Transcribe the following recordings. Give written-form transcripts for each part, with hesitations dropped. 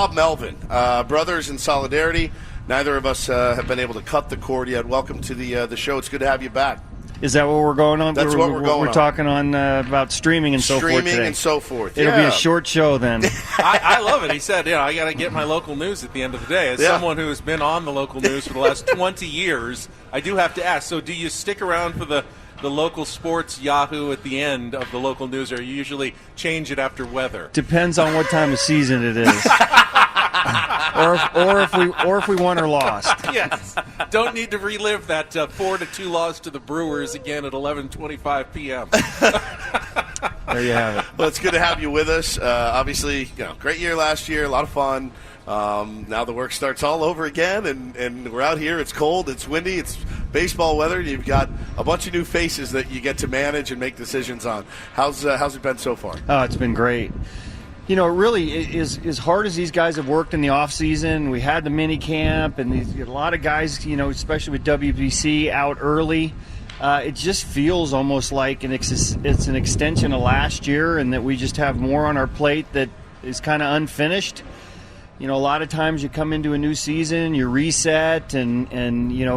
Bob Melvin, brothers in solidarity. Neither of us have been able to cut the cord yet. Welcome to the show. It's good to have you back. Is that what we're going on? That's what we're going on. We're talking on about streaming and so forth today. Streaming and so forth. It'll be a short show then. I love it. He said, I got to get my local news at the end of the day. As someone who has been on the local news for the last 20 years, I do have to ask, so do you stick around for the local sports Yahoo at the end of the local news, or you usually change it after weather? Depends on what time of season it is. or if we won or lost. Yes. Don't need to relive that 4-2 loss to the Brewers again at 11:25 p.m. There you have it. Well, it's good to have you with us. Obviously, great year last year, a lot of fun. Now the work starts all over again, and we're out here. It's cold, it's windy, it's baseball weather. You've got a bunch of new faces that you get to manage and make decisions on. How's it been so far? Oh, it's been great. It really is as hard as these guys have worked in the off season. We had the mini camp, and a lot of guys, especially with WBC, out early. It just feels almost like it's an extension of last year, and that we just have more on our plate that is kind of unfinished. A lot of times you come into a new season, you reset and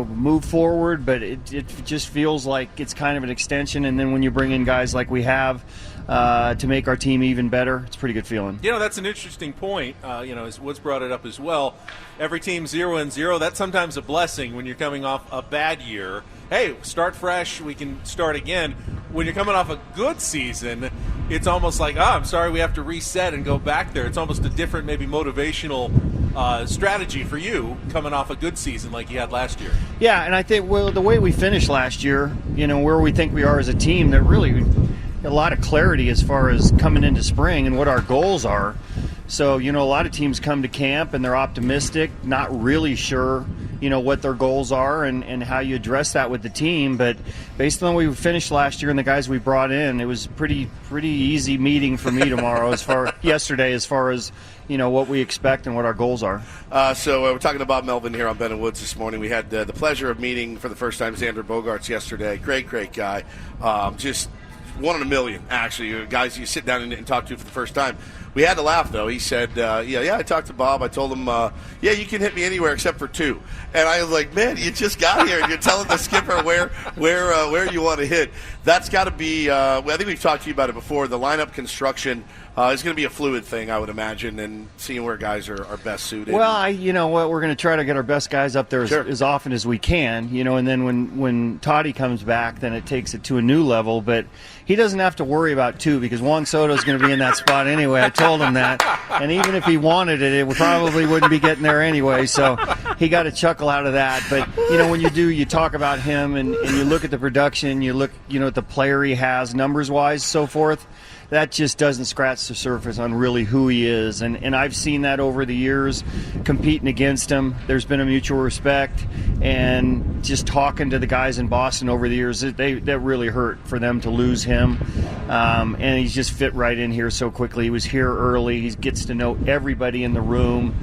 move forward, but it just feels like it's kind of an extension. And then when you bring in guys like we have to make our team even better, it's a pretty good feeling. That's an interesting point. As Woods brought it up as well. Every team 0-0. That's sometimes a blessing when you're coming off a bad year. Hey, start fresh. We can start again. When you're coming off a good season, it's almost like, I'm sorry, we have to reset and go back there. It's almost a different, maybe motivational strategy for you coming off a good season like you had last year. Yeah, and I think the way we finished last year, where we think we are as a team, that really a lot of clarity as far as coming into spring and what our goals are. So, a lot of teams come to camp and they're optimistic, not really sure, what their goals are and how you address that with the team. But based on the way we finished last year and the guys we brought in, it was a pretty easy meeting for me yesterday as far as, what we expect and what our goals are. So we're talking to Bob Melvin here on Ben and Woods this morning. We had the pleasure of meeting for the first time Xander Bogaerts yesterday. Great guy. Just one in a million, actually. Guys you sit down and talk to for the first time. We had to laugh, though. He said, I talked to Bob. I told him, you can hit me anywhere except for 2. And I was like, man, you just got here, and you're telling the skipper where you want to hit. That's got to be I think we've talked to you about it before. The lineup construction is going to be a fluid thing, I would imagine, and seeing where guys are best suited. Well, we're going to try to get our best guys up there as often as we can, and then when Toddy comes back, then it takes it to a new level. But he doesn't have to worry about 2 because Juan Soto's going to be in that spot anyway. I told him that. And even if he wanted it, it probably wouldn't be getting there anyway. So he got a chuckle out of that. But, when you talk about him and you look at the production, you look, at the player he has numbers-wise, so forth, that just doesn't scratch the surface on really who he is. And I've seen that over the years, competing against him. There's been a mutual respect. And just talking to the guys in Boston over the years, that really hurt for them to lose him. And he's just fit right in here so quickly. He was here early. He gets to know everybody in the room.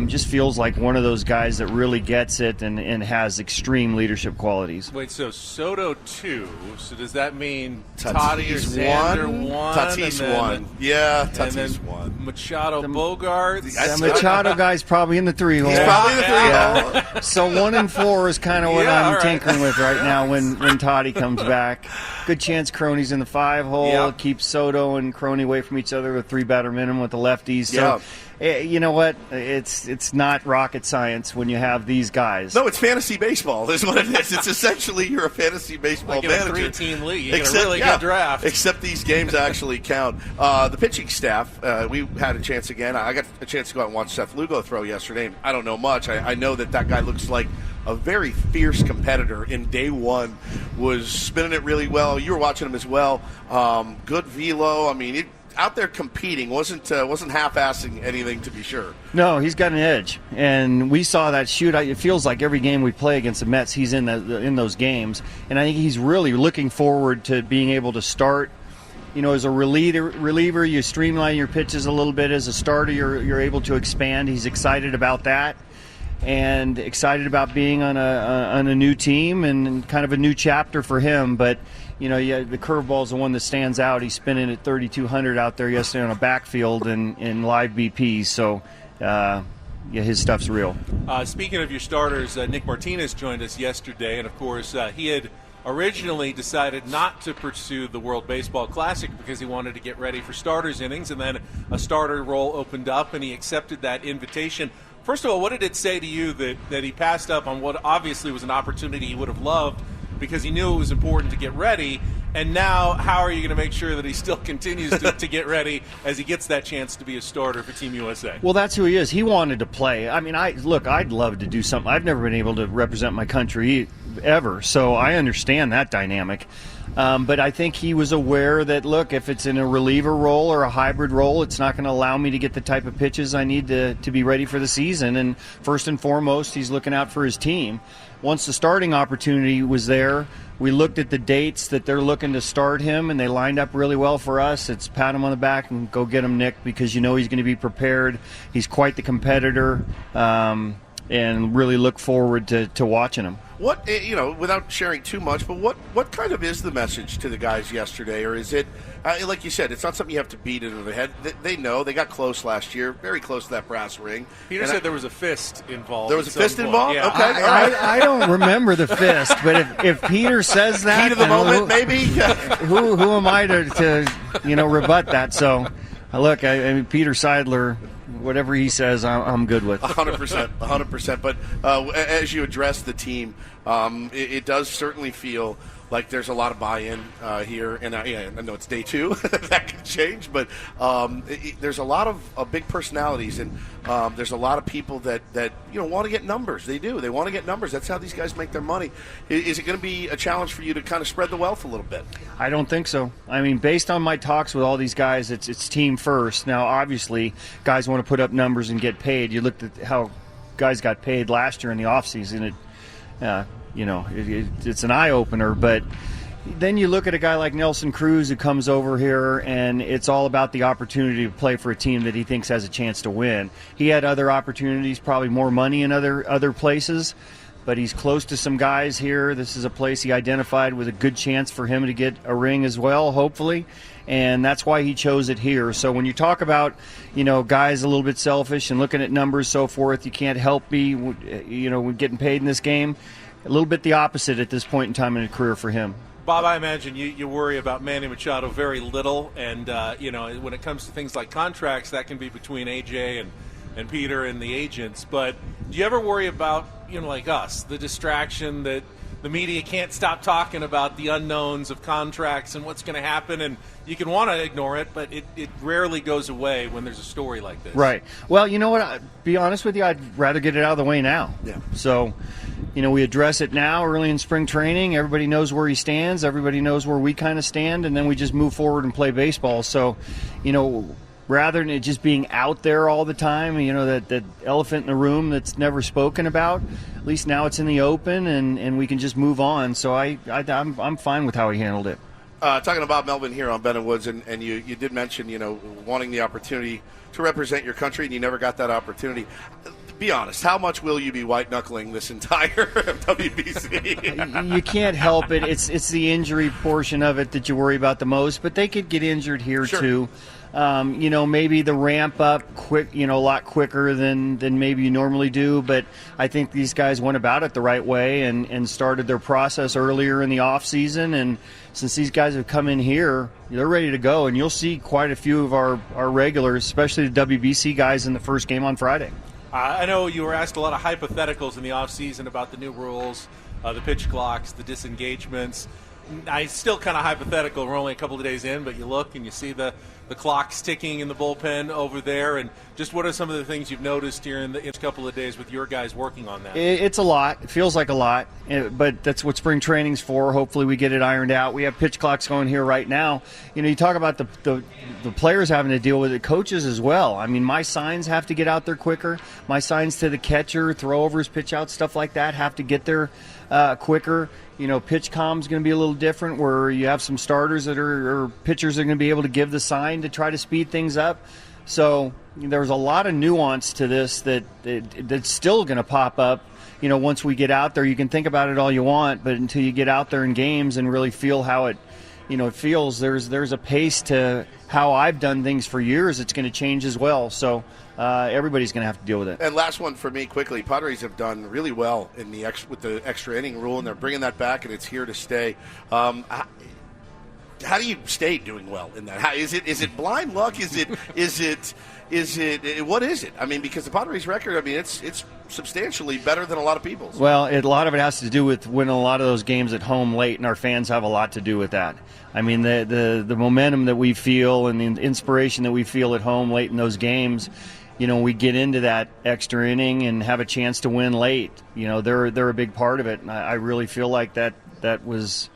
Just feels like one of those guys that really gets it and has extreme leadership qualities. Wait, so Soto 2. So does that mean Tatis Toddy or Xander 1? Tatis 1. Yeah, Tatis 1. Machado Bogaerts. The Machado guy's probably in the 3-hole. He's probably in the 3-hole. So 1 and 4 is kind of what I'm tinkering with right now when Toddy comes back. Good chance Croney's in the 5-hole. Yep. Keeps Soto and Croney away from each other with 3-batter minimum with the lefties. So, you know what? It's not rocket science when you have these guys. No, it's fantasy baseball is what it is. It's essentially you're a fantasy baseball manager. Like in a 3-team league. You get a really good draft. Except these games actually count. The pitching staff, we had a chance again. I got a chance to go out and watch Seth Lugo throw yesterday. I don't know much. I know that guy looks like a very fierce competitor in day one, was spinning it really well. You were watching him as well. Good velo. I mean, out there competing, wasn't half-assing anything, to be sure. No, he's got an edge, and we saw that shoot. It feels like every game we play against the Mets, he's in those games, and I think he's really looking forward to being able to start. As a reliever, you streamline your pitches a little bit. As a starter, you're able to expand. He's excited about that. And excited about being on a new team and kind of a new chapter for him. But, the curveball's the one that stands out. He's spinning at 3,200 out there yesterday on a backfield in live BP. So his stuff's real. Speaking of your starters, Nick Martinez joined us yesterday, and of course he had originally decided not to pursue the World Baseball Classic because he wanted to get ready for starters innings, and then a starter role opened up, and he accepted that invitation. First of all, what did it say to you that he passed up on what obviously was an opportunity he would have loved because he knew it was important to get ready? And now, how are you going to make sure that he still continues to get ready as he gets that chance to be a starter for Team USA? Well, that's who he is. He wanted to play. I mean, I'd love to do something. I've never been able to represent my country ever, so I understand that dynamic. But I think he was aware that, look, if it's in a reliever role or a hybrid role, it's not going to allow me to get the type of pitches I need to be ready for the season. And first and foremost, he's looking out for his team. Once the starting opportunity was there, we looked at the dates that they're looking to start him, and they lined up really well for us. It's pat him on the back and go get him, Nick, because you know he's going to be prepared. He's quite the competitor, and really look forward to watching him. What, without sharing too much, but what kind of is the message to the guys yesterday? Or is it, like you said, it's not something you have to beat into the head. They know. They got close last year, very close to that brass ring. Peter said there was a fist involved. There was a fist involved? Yeah. Okay. All right. I don't remember the fist, but if Peter says that. Heat of the moment, maybe? who am I to rebut that? So, look, I mean, Peter Seidler, whatever he says, I'm good with. 100%. But as you address the team, it does certainly feel like there's a lot of buy-in here. And I know it's day 2. That could change. But there's a lot of big personalities. And there's a lot of people that want to get numbers. They do. They want to get numbers. That's how these guys make their money. Is it going to be a challenge for you to kind of spread the wealth a little bit? I don't think so. I mean, based on my talks with all these guys, it's team first. Now, obviously, guys want to put up numbers and get paid. You looked at how guys got paid last year in the offseason. It's an eye-opener. But then you look at a guy like Nelson Cruz who comes over here, and it's all about the opportunity to play for a team that he thinks has a chance to win. He had other opportunities, probably more money in other places, but he's close to some guys here. This is a place he identified with a good chance for him to get a ring as well, hopefully, and that's why he chose it here. So when you talk about, guys a little bit selfish and looking at numbers, so forth, you can't help me, when getting paid in this game. A little bit the opposite at this point in time in his career for him. Bob, I imagine you worry about Manny Machado very little, and when it comes to things like contracts, that can be between AJ and Peter and the agents. But do you ever worry about, like us, the distraction that the media can't stop talking about the unknowns of contracts and what's going to happen, and you can want to ignore it, but it rarely goes away when there's a story like this. Right. Well, you know what? Be honest with you, I'd rather get it out of the way now. Yeah. So, we address it now early in spring training. Everybody knows where he stands. Everybody knows where we kind of stand, and then we just move forward and play baseball. So, rather than it just being out there all the time, that elephant in the room that's never spoken about, at least now it's in the open, and we can just move on. So I'm fine with how he handled it. Talking to Bob Melvin here on Ben & Woods, and you did mention, wanting the opportunity to represent your country, and you never got that opportunity. Be honest, how much will you be white-knuckling this entire WBC? You can't help it. It's the injury portion of it that you worry about the most, but they could get injured here too. Maybe the ramp up quick, a lot quicker than maybe you normally do. But I think these guys went about it the right way and started their process earlier in the off season. And since these guys have come in here, they're ready to go. And you'll see quite a few of our regulars, especially the WBC guys, in the first game on Friday. I know you were asked a lot of hypotheticals in the off season about the new rules, the pitch clocks, the disengagements. I still kind of hypothetical. We're only a couple of days in, but you look and you see the clock's ticking in the bullpen over there. And just what are some of the things you've noticed here in the couple of days with your guys working on that? It's a lot. It feels like a lot, but that's what spring training's for. Hopefully we get it ironed out. We have pitch clocks going here right now. You talk about the players having to deal with it, coaches as well. I mean, my signs have to get out there quicker. My signs to the catcher, throwovers, pitch outs, stuff like that have to get there quicker. Pitch comm's going to be a little different, where you have some starters or pitchers that are going to be able to give the sign to try to speed things up. So there's a lot of nuance to this that's still going to pop up. Once we get out there, you can think about it all you want, but until you get out there in games and really feel how it it feels there's a pace to how I've done things for years. It's going to change as well. So everybody's going to have to deal with it. And last one for me, quickly. Padres have done really well in with the extra inning rule, and they're bringing that back, and it's here to stay. How do you stay doing well in that? Is it blind luck? Is it what is it? I mean, because the Padres record, I mean, it's substantially better than a lot of people's. Well, a lot of it has to do with winning a lot of those games at home late, and our fans have a lot to do with that. I mean, the momentum that we feel and the inspiration that we feel at home late in those games, we get into that extra inning and have a chance to win late. They're a big part of it, and I really feel like that was,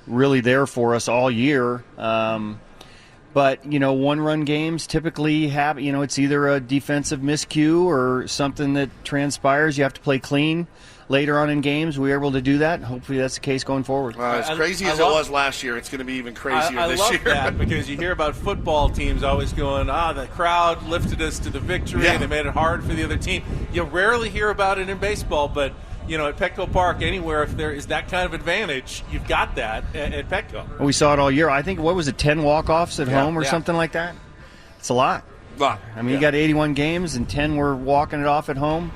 really there for us all year. But, one-run games typically have, it's either a defensive miscue or something that transpires. You have to play clean later on in games. We were able to do that. Hopefully that's the case going forward. As crazy as it was last year, it's going to be even crazier this year. I love that because you hear about football teams always going, the crowd lifted us to the victory. Yeah. They made it hard for the other team. You rarely hear about it in baseball, but at Petco Park, anywhere, if there is that kind of advantage, you've got that at Petco. We saw it all year. I think, 10 walk-offs at home or something like that? It's a lot. I mean, you got 81 games, and 10 were walking it off at home.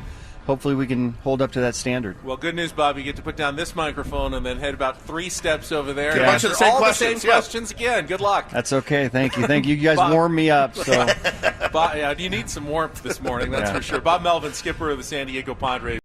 Hopefully we can hold up to that standard. Well, good news, Bob. You get to put down this microphone and then head about 3 steps over there. Yeah. And answer all the same questions again. Good luck. That's okay. Thank you. You guys warmed me up. So, Bob, you need some warmth this morning, that's for sure. Bob Melvin, skipper of the San Diego Padres.